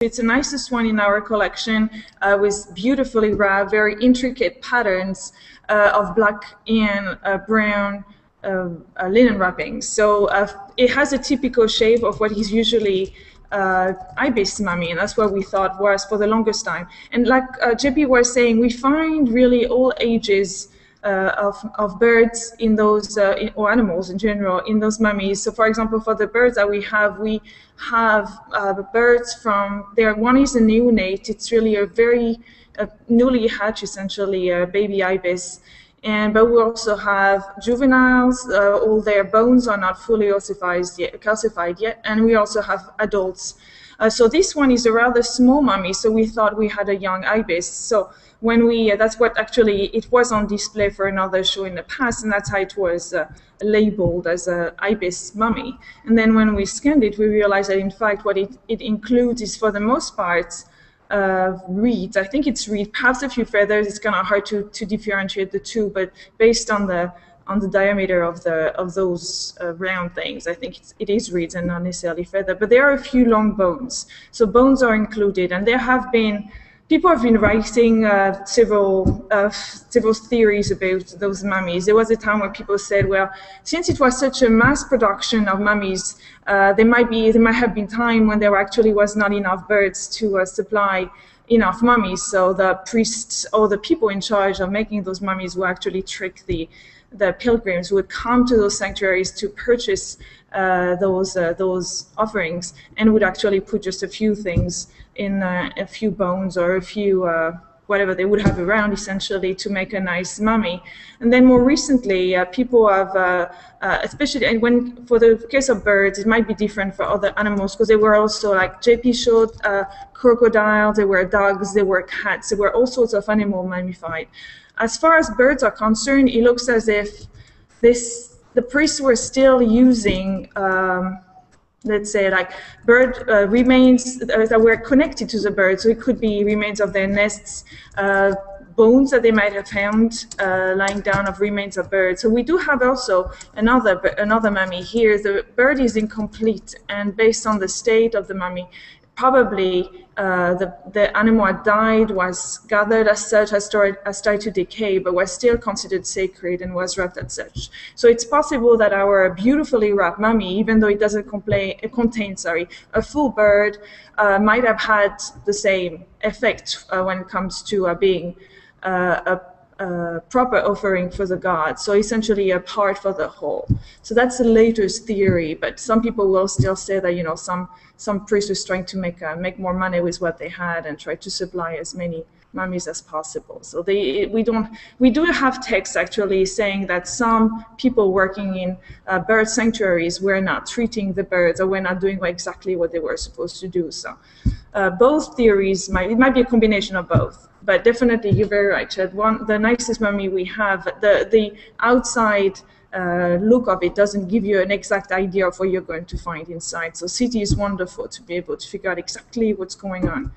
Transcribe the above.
It's the nicest one in our collection with beautifully wrapped, very intricate patterns of black and brown linen wrappings. So it has a typical shape of what is usually ibis mummy, and that's what we thought was for the longest time. And like JP was saying, we find really all ages of birds in those, or animals in general, in those mummies. So for example, for the birds that we have birds from there. One is a neonate. It's really a very newly hatched, essentially, baby ibis. But we also have juveniles. All their bones are not fully calcified yet, and we also have adults. So this one is a rather small mummy, so we thought we had a young ibis. So when that's what actually, it was on display for another show in the past, and that's how it was labeled as a ibis mummy. And then when we scanned it, we realized that in fact what it includes is, for the most part, reeds. I think it's reed, perhaps a few feathers. It's kind of hard to differentiate the two, but based on the diameter of those round things, I think it is reeds and not necessarily feather. But there are a few long bones, so bones are included, and people have been writing several theories about those mummies. There was a time when people said, well, since it was such a mass production of mummies, there might have been time when there actually was not enough birds to supply enough mummies. So the priests or the people in charge of making those mummies would actually trick the pilgrims who would come to those sanctuaries to purchase those offerings, and would actually put just a few things in a few bones or a few whatever they would have around, essentially, to make a nice mummy. And then more recently, people have, especially, and for the case of birds, it might be different for other animals, because they were also, like JP showed, crocodiles, there were dogs, there were cats, there were all sorts of animals mummified. As far as birds are concerned, it looks as if the priests were still using, let's say, like bird remains that were connected to the bird. So it could be remains of their nests, bones that they might have found lying down of remains of birds. So we do have also another mummy here. The bird is incomplete, and based on the state of the mummy, probably the animal had died, was gathered as such, has started to decay, but was still considered sacred and was wrapped as such. So it's possible that our beautifully wrapped mummy, even though it doesn't contain a full bird, might have had the same effect when it comes to being a proper offering for the gods, so essentially a part for the whole. So that's the latest theory, but some people will still say that, you know, some priest was trying to make more money with what they had and try to supply as many mummies as possible. So we do have texts actually saying that some people working in bird sanctuaries were not treating the birds, or were not doing exactly what they were supposed to do. So both theories it might be a combination of both. But definitely, you're very right, Chad. The nicest mummy we have, the outside look of it doesn't give you an exact idea of what you're going to find inside. So CT is wonderful to be able to figure out exactly what's going on.